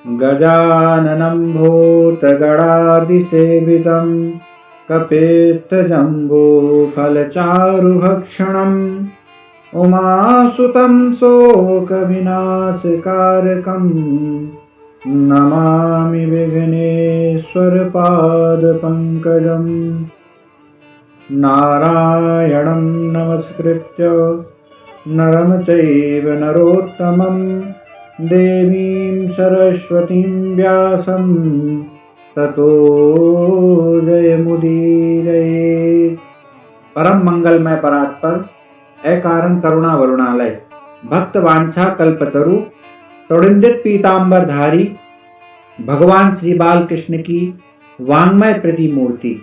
गजाननं भूतगणादिसेवितं कपित्थजम्बूफलचारुभक्षणम् उमासुतं शोकविनाशकारकं नमामि विघ्नेश्वरपादपङ्कजम्। नारायणं नमस्कृत्य नरं चैव नरोत्तमं देवीं सरस्वतीं व्यासं ततो जयमुदीरयेत्। परम मंगलमय परात्पर अकारण करुणा वरुणालय भक्त वांछा कल्पतरु तोड़िंदित पीतांबरधारी भगवान श्री बाल कृष्ण की वांग्मय प्रतिमूर्ति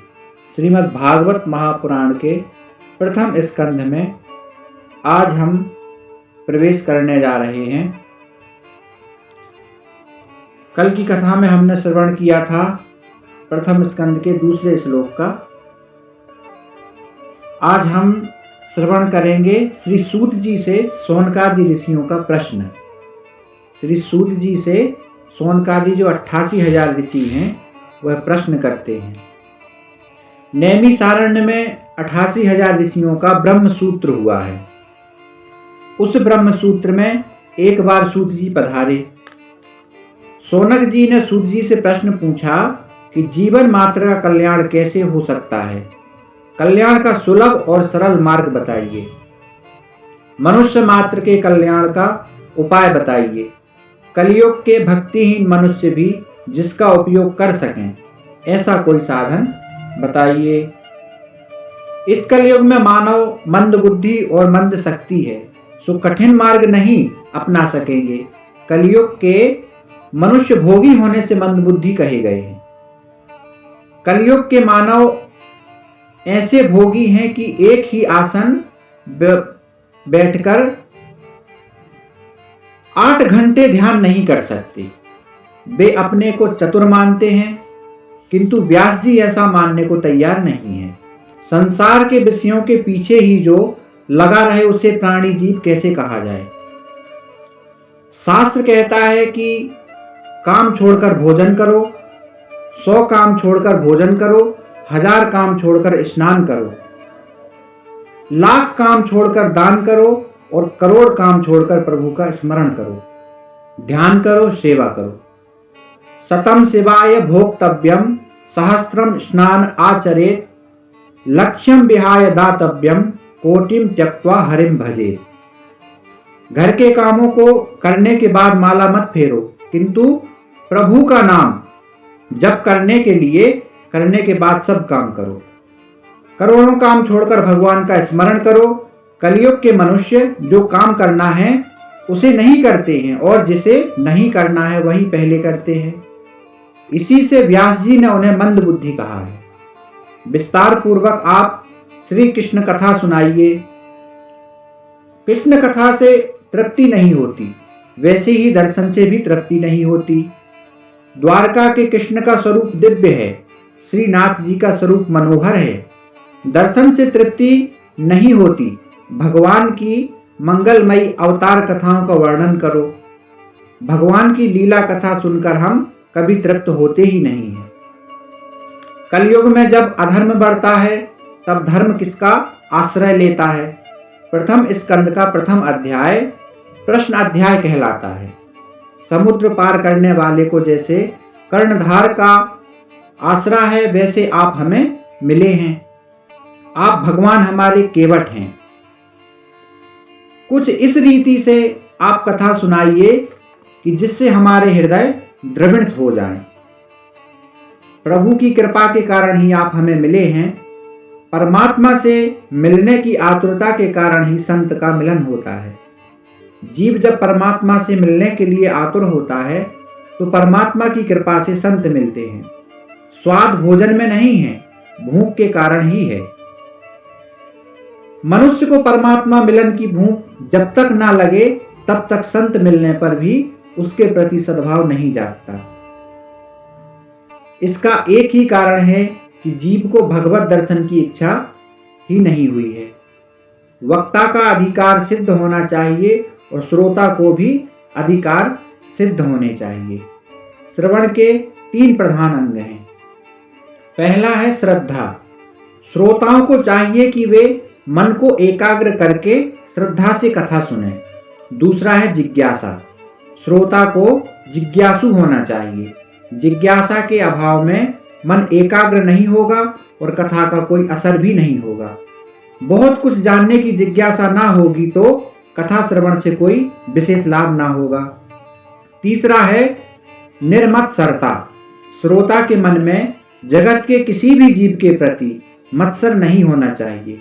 श्रीमद् भागवत महापुराण के प्रथम स्कंध में आज हम प्रवेश करने जा रहे हैं। कल की कथा में हमने श्रवण किया था प्रथम स्कंद के दूसरे श्लोक का। आज हम श्रवण करेंगे श्री सूत जी से शौनकादि ऋषियों का प्रश्न। श्री सूत जी से शौनकादि जो 88,000 ऋषि हैं वह प्रश्न करते हैं। नैमिषारण्य में 88,000 ऋषियों का ब्रह्म सूत्र हुआ है। उस ब्रह्म सूत्र में एक बार सूत जी पधारे। शौनक जी ने सूत जी से प्रश्न पूछा कि जीवन मात्र का कल्याण कैसे हो सकता है, कल्याण का सुलभ और सरल मार्ग बताइए। मनुष्य मात्र के कल्याण का उपाय बताइए। कलयुग के भक्तिहीन मनुष्य भी जिसका उपयोग कर सकें ऐसा कोई साधन बताइए। इस कलयुग में मानव मंद बुद्धि और मंद शक्ति है, सो कठिन मार्ग नहीं अपना सकेंगे। कलयुग के मनुष्य भोगी होने से मंद बुद्धि कहे गए हैं। कलयुग के मानव ऐसे भोगी हैं कि एक ही आसन बैठकर 8 घंटे ध्यान नहीं कर सकते। वे अपने को चतुर मानते हैं, किंतु व्यास जी ऐसा मानने को तैयार नहीं है। संसार के विषयों के पीछे ही जो लगा रहे उसे प्राणी जीव कैसे कहा जाए। शास्त्र कहता है कि काम छोड़कर भोजन करो, 100 काम छोड़कर भोजन करो, 1000 काम छोड़कर स्नान करो, लाख काम छोड़कर दान करो और करोड़ काम छोड़कर प्रभु का स्मरण करो, ध्यान करो, सेवा करो। शतम शिवाय भोक्तव्यम सहस्त्रम स्नान आचरेत लक्ष्यम विहाय दातव्यम कोटिम त्यक्त्वा हरिम भजे। घर के कामों को करने के बाद माला मत फेरो, किंतु प्रभु का नाम जप करने के बाद सब काम करो। करोड़ों काम छोड़कर भगवान का स्मरण करो। कलयुग के मनुष्य जो काम करना है उसे नहीं करते हैं और जिसे नहीं करना है वही पहले करते हैं। इसी से व्यास जी ने उन्हें मंद बुद्धि कहा है। विस्तार पूर्वक आप श्री कृष्ण कथा सुनाइए। कृष्ण कथा से तृप्ति नहीं होती, वैसे ही दर्शन से भी तृप्ति नहीं होती। द्वारका के कृष्ण का स्वरूप दिव्य है, श्रीनाथ जी का स्वरूप मनोहर है। दर्शन से तृप्ति नहीं होती। भगवान की मंगलमयी अवतार कथाओं का वर्णन करो। भगवान की लीला कथा सुनकर हम कभी तृप्त होते ही नहीं हैं। कलयुग में जब अधर्म बढ़ता है तब धर्म किसका आश्रय लेता है। प्रथम स्कंद का प्रथम अध्याय प्रश्न अध्याय कहलाता है। समुद्र पार करने वाले को जैसे कर्णधार का आसरा है वैसे आप हमें मिले हैं। आप भगवान हमारे केवट हैं। कुछ इस रीति से आप कथा सुनाइए कि जिससे हमारे हृदय द्रवित हो जाएं। प्रभु की कृपा के कारण ही आप हमें मिले हैं। परमात्मा से मिलने की आतुरता के कारण ही संत का मिलन होता है। जीव जब परमात्मा से मिलने के लिए आतुर होता है तो परमात्मा की कृपा से संत मिलते हैं। स्वाद भोजन में नहीं है, भूख के कारण ही है। मनुष्य को परमात्मा मिलन की भूख जब तक ना लगे तब तक संत मिलने पर भी उसके प्रति सद्भाव नहीं जागता। इसका एक ही कारण है कि जीव को भगवत दर्शन की इच्छा ही नहीं हुई है। वक्ता का अधिकार सिद्ध होना चाहिए और श्रोता को भी अधिकार सिद्ध होने चाहिए। श्रवण के 3 प्रधान अंग हैं। पहला है श्रद्धा। श्रोताओं को चाहिए कि वे मन को एकाग्र करके श्रद्धा से कथा सुने। दूसरा है जिज्ञासा। श्रोता को जिज्ञासु होना चाहिए। जिज्ञासा के अभाव में मन एकाग्र नहीं होगा और कथा का कोई असर भी नहीं होगा। बहुत कुछ जानने की जिज्ञासा ना होगी तो कथा श्रवण से कोई विशेष लाभ ना होगा। तीसरा है निर्मत्सरता। श्रोता के मन में जगत के किसी भी जीव के प्रति मत्सर नहीं होना चाहिए।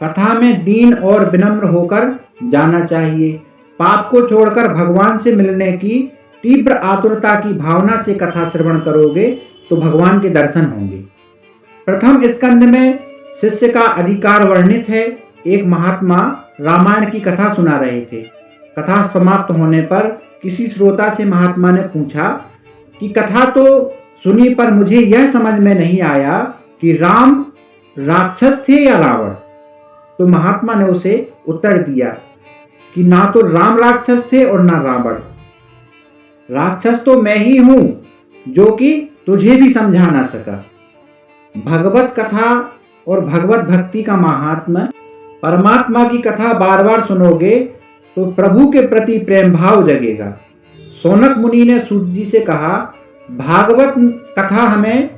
कथा में दीन और विनम्र होकर जाना चाहिए। पाप को छोड़कर भगवान से मिलने की तीव्र आतुरता की भावना से कथा श्रवण करोगे तो भगवान के दर्शन होंगे। प्रथम स्कंद में शिष्य का अधिकार वर्णित है। एक महात्मा रामायण की कथा सुना रहे थे। कथा समाप्त होने पर किसी श्रोता से महात्मा ने पूछा कि कथा तो सुनी पर मुझे यह समझ में नहीं आया कि राम राक्षस थे या रावण। तो महात्मा ने उसे उत्तर दिया कि ना तो राम राक्षस थे और ना रावण। राक्षस तो मैं ही हूं जो कि तुझे भी समझा ना सका। भगवत कथा और भगवत भक्ति का महात्मा, परमात्मा की कथा बार बार सुनोगे तो प्रभु के प्रति प्रेम भाव जगेगा। शौनक मुनि ने सूत जी से कहा, भागवत कथा हमें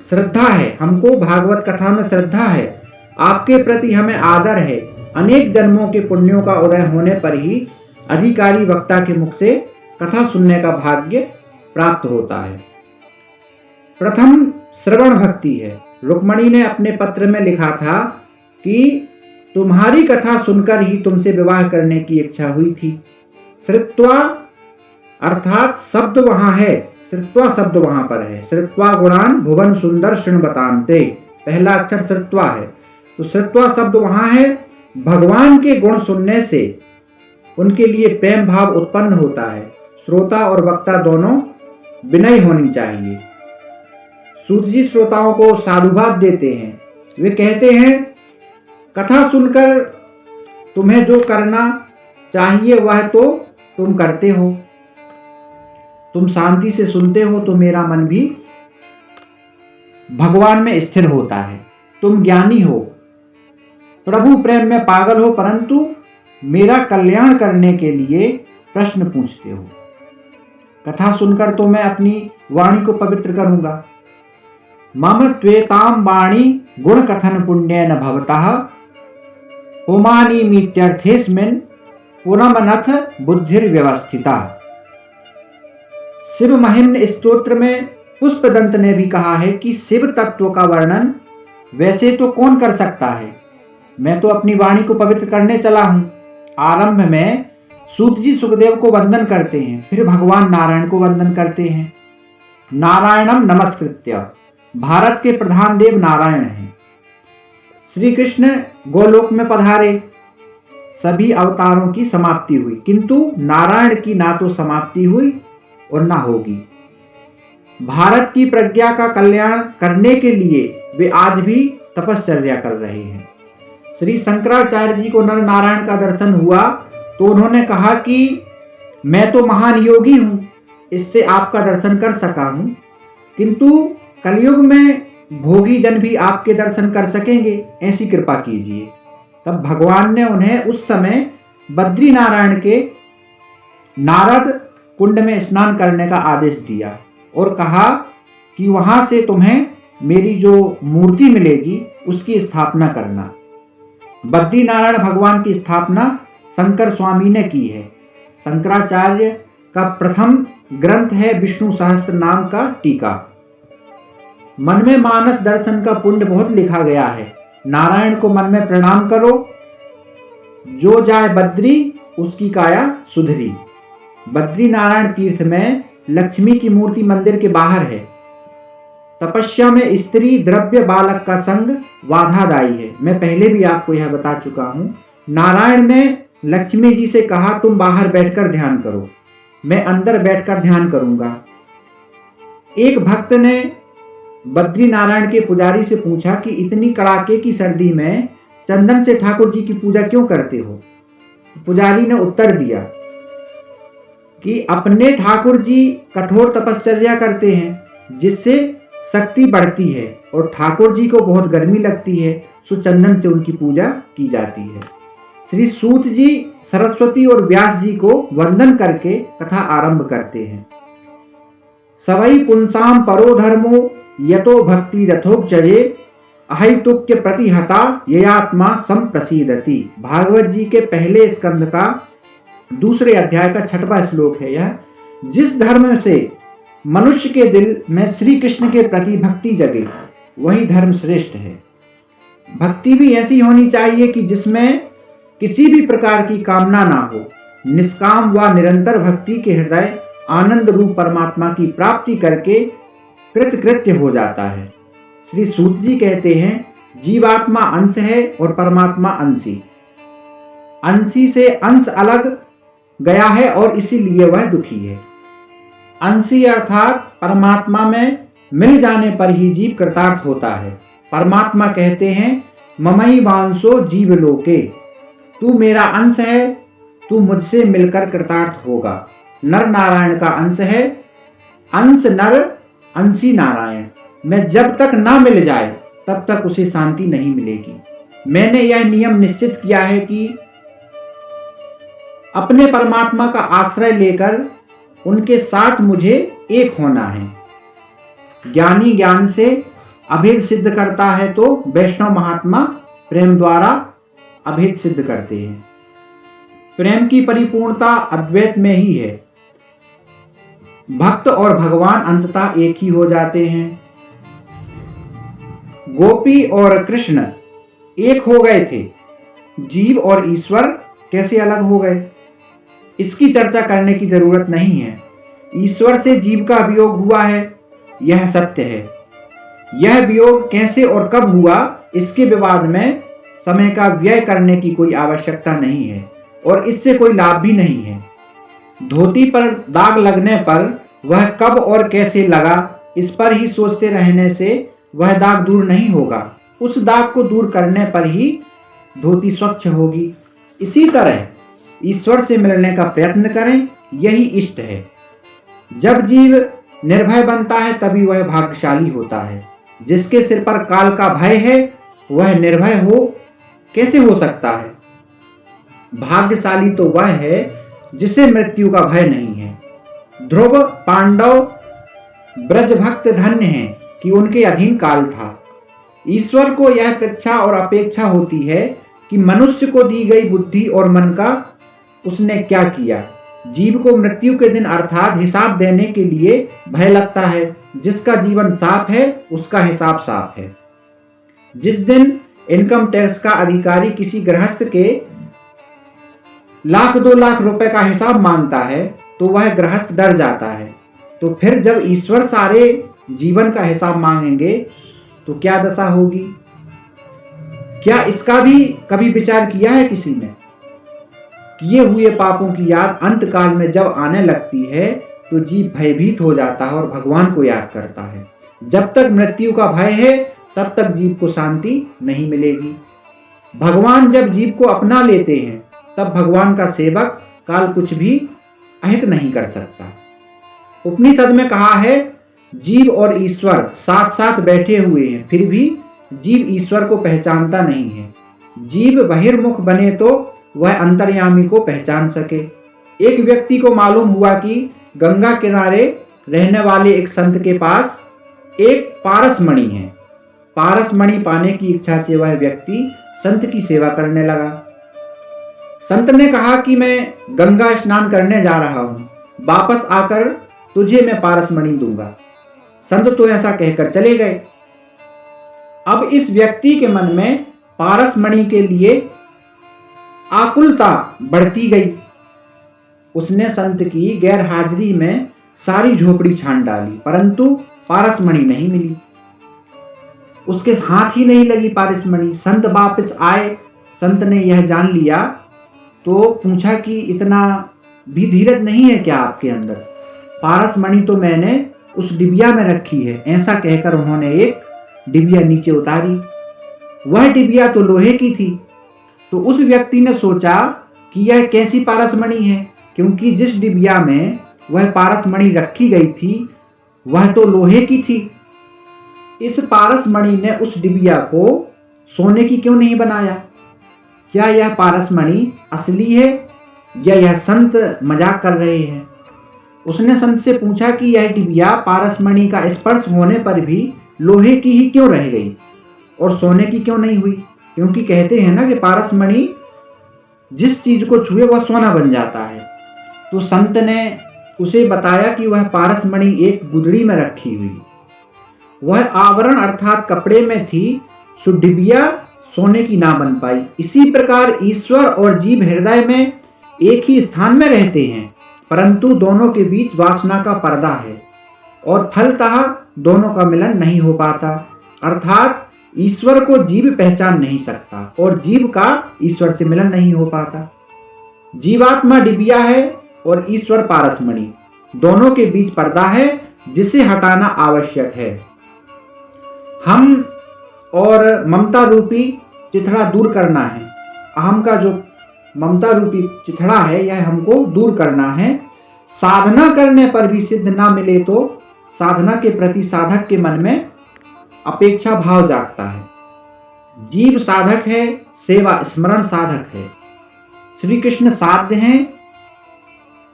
श्रद्धा है, हमको भागवत कथा में श्रद्धा है, आपके प्रति हमें आदर है। अनेक जन्मों के पुण्यों का उदय होने पर ही अधिकारी वक्ता के मुख से कथा सुनने का भाग्य प्राप्त होता है। प्रथम श्रवण भक्ति है। रुक्मणी ने अपने पत्र में लिखा था कि तुम्हारी कथा सुनकर ही तुमसे विवाह करने की इच्छा हुई थी। श्रुत्वा अर्थात शब्द वहां है, श्रुत्वा शब्द वहां पर है। श्रुत्वा गुणान भुवन सुंदर शृण्वतान्ते, पहला अक्षर श्रुत्वा है। तो श्रुत्वा शब्द वहां है। भगवान के गुण सुनने से उनके लिए प्रेम भाव उत्पन्न होता है। श्रोता और वक्ता दोनों विनयी होनी चाहिए। सूत जी श्रोताओं को साधुवाद देते हैं। वे कहते हैं, कथा सुनकर तुम्हें जो करना चाहिए वह तो तुम करते हो। तुम शांति से सुनते हो तो मेरा मन भी भगवान में स्थिर होता है। तुम ज्ञानी हो, प्रभु प्रेम में पागल हो, परंतु मेरा कल्याण करने के लिए प्रश्न पूछते हो। कथा सुनकर तो मैं अपनी वाणी को पवित्र करूंगा। मम त्वेताम वाणी गुण कथन पुण्य न भवतः होमानी मीत्यर्थेस्मिन् पुनमनथ बुद्धिर व्यवस्थिता। शिव महिम्न स्तोत्र में पुष्पदंत ने भी कहा है कि शिव तत्व का वर्णन वैसे तो कौन कर सकता है, मैं तो अपनी वाणी को पवित्र करने चला हूं। आरंभ में सूत जी सुखदेव को वंदन करते हैं, फिर भगवान नारायण को वंदन करते हैं। नारायणम नमस्कृत्य, भारत के प्रधान देव नारायण हैं। श्री कृष्ण गोलोक में पधारे, सभी अवतारों की समाप्ति हुई, किंतु नारायण की ना तो समाप्ति हुई और ना होगी। भारत की प्रज्ञा का कल्याण करने के लिए वे आज भी तपश्चर्या कर रहे हैं। श्री शंकराचार्य जी को नर नारायण का दर्शन हुआ तो उन्होंने कहा कि मैं तो महान योगी हूं, इससे आपका दर्शन कर सका हूं, किंतु कलयुग में भोगी जन भी आपके दर्शन कर सकेंगे, ऐसी कृपा कीजिए। तब भगवान ने उन्हें उस समय बद्री नारायण के नारद कुंड में स्नान करने का आदेश दिया और कहा कि वहां से तुम्हें मेरी जो मूर्ति मिलेगी उसकी स्थापना करना। बद्री नारायण भगवान की स्थापना शंकर स्वामी ने की है। शंकराचार्य का प्रथम ग्रंथ है विष्णु सहस्त्र नाम का टीका। मन में मानस दर्शन का पुण्य बहुत लिखा गया है। नारायण को मन में प्रणाम करो, जो जाए बद्री उसकी काया सुधरी। बद्री नारायण तीर्थ में लक्ष्मी की मूर्ति मंदिर के बाहर है। तपस्या में स्त्री द्रव्य बालक का संग बाधादायी है। मैं पहले भी आपको यह बता चुका हूं। नारायण ने लक्ष्मी जी से कहा तुम बाहर बैठकर ध्यान करो, मैं अंदर बैठकर ध्यान करूंगा। एक भक्त ने बद्री नारायण के पुजारी से पूछा कि इतनी कड़ाके की सर्दी में चंदन से ठाकुर जी की पूजा क्यों करते हो? पुजारी ने उत्तर दिया, कि अपने ठाकुर जी कठोर तपश्चर्या करते हैं जिससे शक्ति बढ़ती है और ठाकुर जी को बहुत गर्मी लगती है, सो चंदन से उनकी पूजा की जाती है। श्री सूत जी सरस्वती और व्यास जी को वंदन करके कथा आरंभ करते हैं। सवै पुंसाम परो धर्मो यतो भक्ति रथोपचये अहैतुक्य प्रतिहता ययात्मा संप्रसीदति। भागवत जी के पहले स्कंद का दूसरे अध्याय का 6वां श्लोक है यह। जिस धर्म से मनुष्य के दिल में श्री कृष्ण के प्रति भक्ति जगे वही धर्म श्रेष्ठ है। भक्ति भी ऐसी होनी चाहिए कि जिसमें किसी भी प्रकार की कामना ना हो। निष्काम व निरंतर भक्ति के हृदय आनंद रूप परमात्मा की प्राप्ति करके कृतकृत्य हो जाता है। श्री सूत जी कहते हैं जीवात्मा अंश है और परमात्मा अंशी। अंशी से अंश अलग गया है और इसीलिए वह दुखी है। अंशी अर्थात परमात्मा में मिल जाने पर ही जीव कृतार्थ होता है। परमात्मा कहते हैं ममई वांसो जीवलोके, तू मेरा अंश है, तू मुझसे मिलकर कृतार्थ होगा। नर नारायण का अंश है, अंश नर अंशी नारायण। मैं जब तक ना मिल जाए तब तक उसे शांति नहीं मिलेगी। मैंने यह नियम निश्चित किया है कि अपने परमात्मा का आश्रय लेकर उनके साथ मुझे एक होना है। ज्ञानी ज्ञान से अभेद सिद्ध करता है तो वैष्णव महात्मा प्रेम द्वारा अभेद सिद्ध करते हैं। प्रेम की परिपूर्णता अद्वैत में ही है। भक्त और भगवान अंततः एक ही हो जाते हैं। गोपी और कृष्ण एक हो गए थे, जीव और ईश्वर कैसे अलग हो गए इसकी चर्चा करने की जरूरत नहीं है। ईश्वर से जीव का वियोग हुआ है, यह सत्य है। यह वियोग कैसे और कब हुआ इसके विवाद में समय का व्यय करने की कोई आवश्यकता नहीं है और इससे कोई लाभ भी नहीं है। धोती पर दाग लगने पर वह कब और कैसे लगा इस पर ही सोचते रहने से वह दाग दूर नहीं होगा। उस दाग को दूर करने पर ही धोती स्वच्छ होगी। इसी तरह ईश्वर से मिलने का प्रयत्न करें, यही इष्ट है। जब जीव निर्भय बनता है तभी वह भाग्यशाली होता है। जिसके सिर पर काल का भय है वह निर्भय हो कैसे हो सकता है? भाग्यशाली तो वह है जिसे मृत्यु का भय नहीं है। ध्रुव पांडव ब्रज भक्त धन्य हैं कि उनके अधीन काल था। ईश्वर को यह परीक्षा और अपेक्षा होती है कि मनुष्य को दी गई बुद्धि और मन का उसने क्या किया। जीव को मृत्यु के दिन अर्थात हिसाब देने के लिए भय लगता है। जिसका जीवन साफ है उसका हिसाब साफ है। जिस दिन इनकम टैक्स का अधिकारी किसी गृहस्थ के 1,00,000 2 लाख रुपए का हिसाब मांगता है तो वह गृहस्थ डर जाता है। तो फिर जब ईश्वर सारे जीवन का हिसाब मांगेंगे तो क्या दशा होगी? क्या इसका भी कभी विचार किया है किसी ने? किए हुए पापों की याद अंत काल में जब आने लगती है तो जीव भयभीत हो जाता है और भगवान को याद करता है। जब तक मृत्यु का भय है तब तक जीव को शांति नहीं मिलेगी। भगवान जब जीव को अपना लेते हैं तब भगवान का सेवक काल कुछ भी अहित नहीं कर सकता। उपनिषद में कहा है जीव और ईश्वर साथ साथ बैठे हुए हैं, फिर भी जीव ईश्वर को पहचानता नहीं है। जीव बहिर्मुख बने तो वह अंतर्यामी को पहचान सके। एक व्यक्ति को मालूम हुआ कि गंगा किनारे रहने वाले एक संत के पास एक पारस मणि है। पारस मणि पाने की इच्छा से वह व्यक्ति संत की सेवा करने लगा। संत ने कहा कि मैं गंगा स्नान करने जा रहा हूं, वापस आकर तुझे मैं पारस मणि दूंगा। संत तो ऐसा कहकर चले गए। अब इस व्यक्ति के मन में पारस मणि के लिए आकुलता बढ़ती गई। उसने संत की गैर हाजिरी में सारी झोपड़ी छान डाली, परंतु पारस मणि नहीं मिली। उसके हाथ ही नहीं लगी पारस मणि। संत वापस आए। संत ने यह जान लिया तो पूछा कि इतना भी धीरज नहीं है क्या आपके अंदर? पारस मणि तो मैंने उस डिबिया में रखी है। ऐसा कहकर उन्होंने एक डिबिया नीचे उतारी। वह डिबिया तो लोहे की थी। तो उस व्यक्ति ने सोचा कि यह कैसी पारस मणि है, क्योंकि जिस डिबिया में वह पारसमणि रखी गई थी वह तो लोहे की थी। इस पारसमणि ने उस डिबिया को सोने की क्यों नहीं बनाया? क्या यह पारसमणि असली है या यह संत मजाक कर रहे हैं? उसने संत से पूछा कि यह डिबिया पारसमणि का स्पर्श होने पर भी लोहे की ही क्यों रह गई और सोने की क्यों नहीं हुई? क्योंकि कहते हैं ना कि पारसमणि जिस चीज को छुए वह सोना बन जाता है। तो संत ने उसे बताया कि वह पारसमणि एक गुदड़ी में रखी हुई, वह आवरण अर्थात कपड़े में थी, सो डिबिया सोने की ना बन पाई। इसी प्रकार ईश्वर और जीव हृदय में एक ही स्थान में रहते हैं, परंतु दोनों के बीच वासना का पर्दा है और फलतः दोनों का मिलन नहीं हो पाता। अर्थात ईश्वर को जीव पहचान नहीं सकता और जीव का ईश्वर से मिलन नहीं हो पाता। जीवात्मा डिबिया है और ईश्वर पारसमणि, दोनों के बीच पर्दा है जिसे हटाना आवश्यक है। हम और ममता रूपी चिथड़ा दूर करना है। अहम का जो ममता रूपी चिथड़ा है यह हमको दूर करना है। साधना करने पर भी सिद्ध ना मिले तो साधना के प्रति साधक के मन में अपेक्षा भाव जागता है। जीव साधक है, सेवा स्मरण साधक है। श्री कृष्ण साध्य हैं,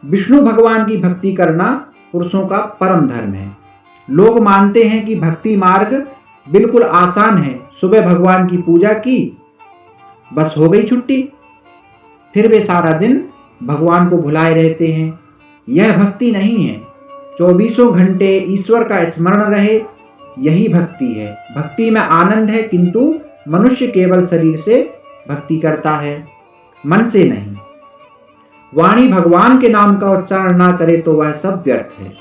विष्णु भगवान की भक्ति करना पुरुषों का परम धर्म है। लोग मानते हैं कि भक्ति मार्ग बिल्कुल आसान है, सुबह भगवान की पूजा की बस हो गई छुट्टी, फिर वे सारा दिन भगवान को भुलाए रहते हैं। यह भक्ति नहीं है। 24 घंटे ईश्वर का स्मरण रहे, यही भक्ति है। भक्ति में आनंद है, किंतु मनुष्य केवल शरीर से भक्ति करता है, मन से नहीं। वाणी भगवान के नाम का उच्चारण ना करे तो वह सब व्यर्थ है।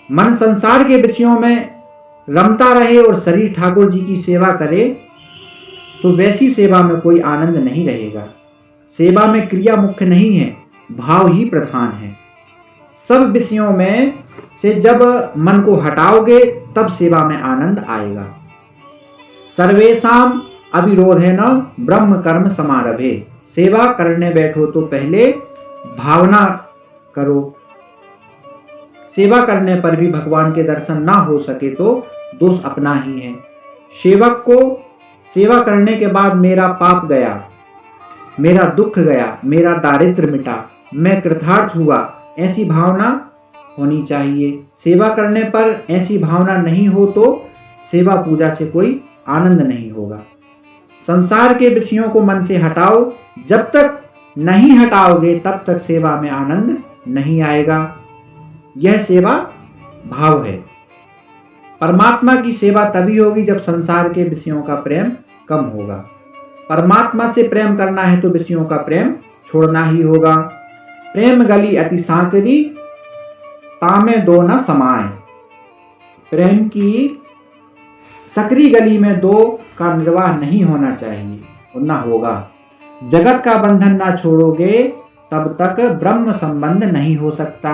मन संसार के विषयों में रमता रहे और शरीर ठाकुर जी की सेवा करे तो वैसी सेवा में कोई आनंद नहीं रहेगा। सेवा में क्रिया मुख्य नहीं है, भाव ही प्रधान है। सब विषयों में से जब मन को हटाओगे तब सेवा में आनंद आएगा। सर्वेषाम अविरोधेन ब्रह्म कर्म समारभे। सेवा करने बैठो तो पहले भावना करो। सेवा करने पर भी भगवान के दर्शन ना हो सके तो दोष अपना ही है। सेवक को सेवा करने के बाद मेरा पाप गया, मेरा दुख गया, मेरा दारिद्र्य मिटा, मैं कृतार्थ हुआ, ऐसी भावना होनी चाहिए। सेवा करने पर ऐसी भावना नहीं हो तो सेवा पूजा से कोई आनंद नहीं होगा। संसार के विषयों को मन से हटाओ, जब तक नहीं हटाओगे तब तक सेवा में आनंद नहीं आएगा। यह सेवा भाव है। परमात्मा की सेवा तभी होगी जब संसार के विषयों का प्रेम कम होगा। परमात्मा से प्रेम करना है तो विषयों का प्रेम छोड़ना ही होगा। प्रेम गली अति सांकरी, तामे दो न समाए। प्रेम की सकरी गली में दो का निर्वाह नहीं होना चाहिए और न होगा। जगत का बंधन ना छोड़ोगे तब तक ब्रह्म संबंध नहीं हो सकता।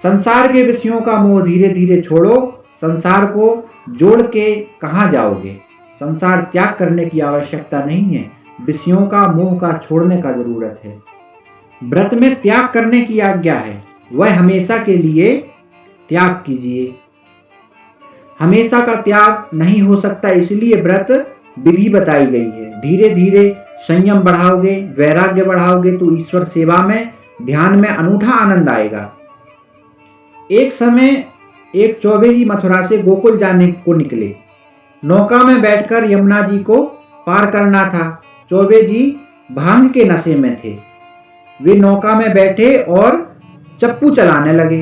संसार के विषयों का मोह धीरे धीरे छोड़ो। संसार को जोड़ के कहाँ जाओगे? संसार त्याग करने की आवश्यकता नहीं है, विषयों का मोह का छोड़ने का जरूरत है। व्रत में त्याग करने की आज्ञा है, वह हमेशा के लिए त्याग कीजिए। हमेशा का त्याग नहीं हो सकता, इसलिए व्रत विधि बताई गई है। धीरे धीरे संयम बढ़ाओगे, वैराग्य बढ़ाओगे तो ईश्वर सेवा में, ध्यान में अनूठा आनंद आएगा। एक समय एक चौबे जी मथुरा से गोकुल जाने को निकले। नौका में बैठकर यमुना जी को पार करना था। चौबे जी भांग के नशे में थे। वे नौका में बैठे और चप्पू चलाने लगे।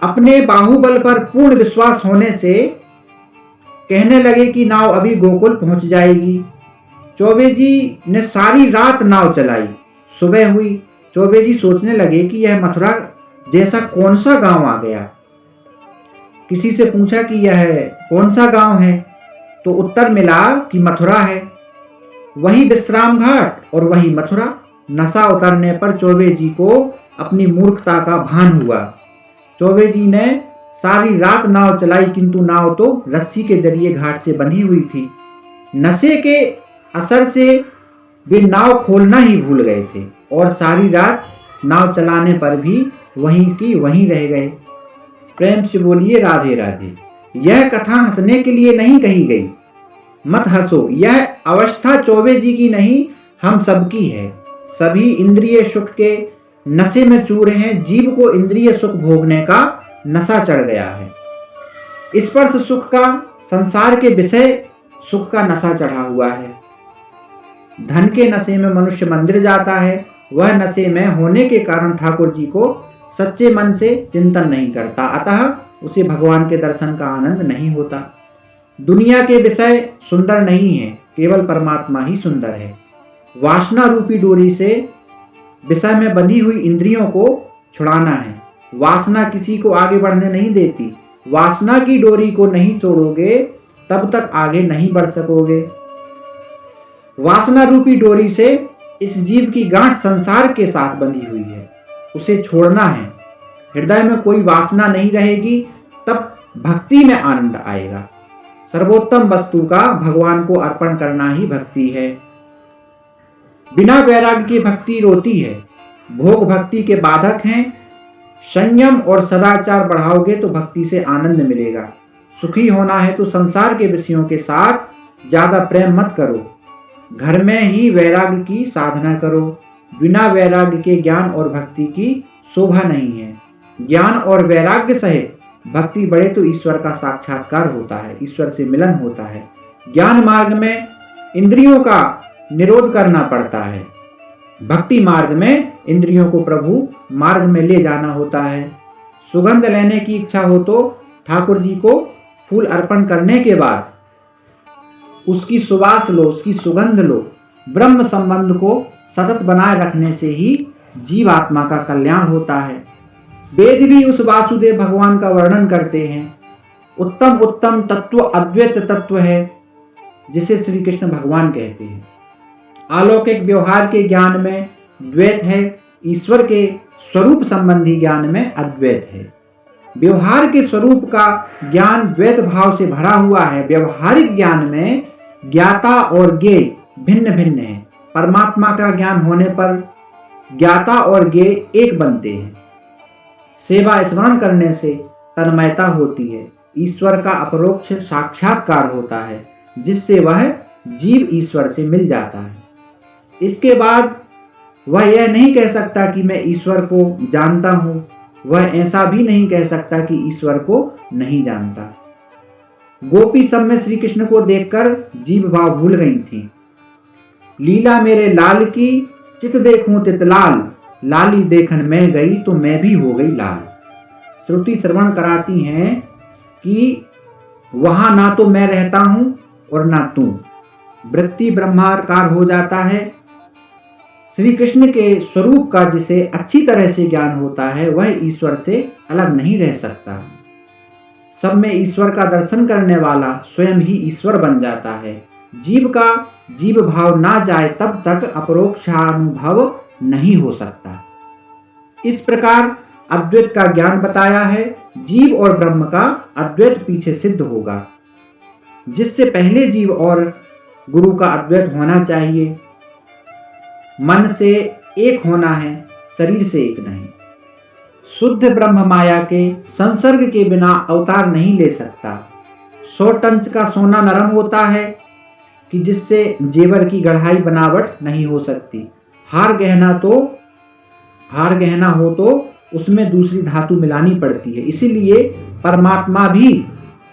अपने बाहुबल पर पूर्ण विश्वास होने से कहने लगे कि नाव अभी गोकुल पहुंच जाएगी। चौबे जी ने सारी रात नाव चलाई। सुबह हुई। चौबे जी सोचने लगे कि यह मथुरा जैसा कौन सा गांव आ गया। किसी से पूछा कि यह कौन सा गांव है, तो उत्तर मिला कि मथुरा है। वही विश्राम घाट और वही मथुरा। नशा उतरने पर चौबे जी को अपनी मूर्खता का भान हुआ। चौबे जी ने सारी रात नाव चलाई, किंतु नाव तो रस्सी के जरिए घाट से बंधी हुई थी। नशे के असर से वे नाव खोलना ही भूल गए थे और सारी रात नाव चलाने पर भी वहीं की वहीं रह गए। प्रेम से बोलिए राधे राधे। यह कथा हंसने के लिए नहीं कही गई, मत हंसो। यह अवस्था चौबे जी की नहीं, हम सबकी है। सभी इंद्रिय सुख के नशे में चूर हैं। जीव को इंद्रिय सुख भोगने का नशा चढ़ गया है। स्पर्श सुख का, संसार के विषय सुख का नशा चढ़ा हुआ है। धन के नशे में मनुष्य मंदिर जाता है। वह नशे में होने के कारण ठाकुर जी को सच्चे मन से चिंतन नहीं करता, अतः उसे भगवान के दर्शन का आनंद नहीं होता। दुनिया के विषय सुंदर नहीं है, केवल परमात्मा ही सुंदर है। वासना रूपी डोरी से विषय में बंधी हुई इंद्रियों को छुड़ाना है। वासना किसी को आगे बढ़ने नहीं देती। वासना की डोरी को नहीं तोड़ोगे तब तक आगे नहीं बढ़ सकोगे। वासना रूपी डोरी से इस जीव की गांठ संसार के साथ बंधी हुई है, उसे छोड़ना है। हृदय में कोई वासना नहीं रहेगी, तब भक्ति में आनंद आएगा। सर्वोत्तम वस्तु का भगवान को अर्पण करना ही भक्ति है। बिना वैराग्य की भक्ति रोती है। भोग भक्ति के बाधक हैं। संयम और सदाचार बढ़ाओगे तो भक्ति से आनंद मिलेगा। सुखी होना है तो संसार के विषयों के साथ ज्यादा प्रेम मत करो। घर में ही वैराग्य की साधना करो। बिना वैराग्य के ज्ञान और भक्ति की शोभा नहीं है। ज्ञान और वैराग्य सहित भक्ति बढ़े तो ईश्वर का साक्षात्कार होता है, ईश्वर से मिलन होता है। ज्ञान मार्ग में इंद्रियों का निरोध करना पड़ता है। भक्ति मार्ग में इंद्रियों को प्रभु मार्ग में ले जाना होता है। सुगंध लेने की इच्छा हो तो ठाकुर जी को फूल अर्पण करने के बाद उसकी सुवास लो, उसकी सुगंध लो। ब्रह्म संबंध को सतत बनाए रखने से ही जीवात्मा का कल्याण होता है। वेद भी उस वासुदेव भगवान का वर्णन करते हैं। उत्तम उत्तम तत्व अद्वैत तत्व है, जिसे श्री कृष्ण भगवान कहते हैं। अलौकिक व्यवहार के ज्ञान में द्वैत है, ईश्वर के स्वरूप संबंधी ज्ञान में अद्वैत है। व्यवहार के स्वरूप का ज्ञान द्वैत भाव से भरा हुआ है। व्यवहारिक ज्ञान में ज्ञाता और ज्ञेय भिन्न भिन्न है। परमात्मा का ज्ञान होने पर ज्ञाता और ज्ञेय एक बनते हैं। सेवा स्मरण करने से तन्मयता होती है। ईश्वर का अपरोक्ष साक्षात्कार होता है, जिससे वह जीव ईश्वर से मिल जाता है। इसके बाद वह यह नहीं कह सकता कि मैं ईश्वर को जानता हूँ। वह ऐसा भी नहीं कह सकता कि ईश्वर को नहीं जानता। गोपी सब में श्री कृष्ण को देखकर जीव भाव भूल गई थी। लीला मेरे लाल की चित देखूं तितलाल, लाली देखन मैं गई तो मैं भी हो गई लाल। श्रुति श्रवण कराती हैं कि वहां ना तो मैं रहता हूं और ना तू। वृत्ति ब्रह्माकार हो जाता है। श्री कृष्ण के स्वरूप का जिसे अच्छी तरह से ज्ञान होता है वह ईश्वर से अलग नहीं रह सकता। सब में ईश्वर का दर्शन करने वाला स्वयं ही ईश्वर बन जाता है। जीव का जीव भाव ना जाए तब तक अपरोक्षानुभव नहीं हो सकता। इस प्रकार अद्वैत का ज्ञान बताया है। जीव और ब्रह्म का अद्वैत पीछे सिद्ध होगा, जिससे पहले जीव और गुरु का अद्वैत होना चाहिए। मन से एक होना है, शरीर से एक नहीं। शुद्ध ब्रह्म माया के संसर्ग के बिना अवतार नहीं ले सकता। 100 टन का सोना नरम होता है कि जिससे जेवर की गढ़ाई बनावट नहीं हो सकती। हार गहना हो तो उसमें दूसरी धातु मिलानी पड़ती है। इसीलिए परमात्मा भी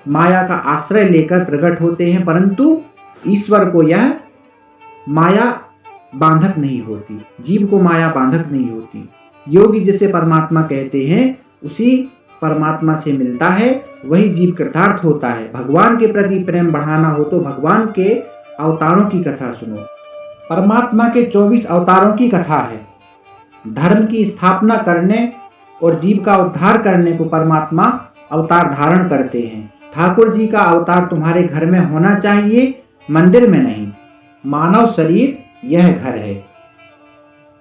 माया का आश्रय लेकर प्रकट होते हैं, परंतु ईश्वर को यह माया बांधक नहीं होती। जीव को माया बांधक नहीं होती। योगी जिसे परमात्मा कहते हैं उसी परमात्मा से मिलता है, वही जीव कृतार्थ होता है। भगवान के प्रति प्रेम बढ़ाना हो तो भगवान के अवतारों की कथा सुनो। परमात्मा के 24 अवतारों की कथा है। धर्म की स्थापना करने और जीव का उद्धार करने को परमात्मा अवतार धारण करते हैं। ठाकुर जी का अवतार तुम्हारे घर में होना चाहिए, मंदिर में नहीं। मानव शरीर यह घर है।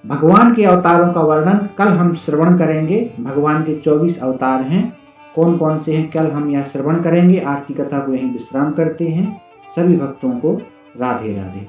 भगवान के अवतारों का वर्णन कल हम श्रवण करेंगे। भगवान के 24 अवतार हैं, कौन कौन से हैं कल हम यह श्रवण करेंगे। आज की कथा को यहीं विश्राम करते हैं। सभी भक्तों को राधे राधे।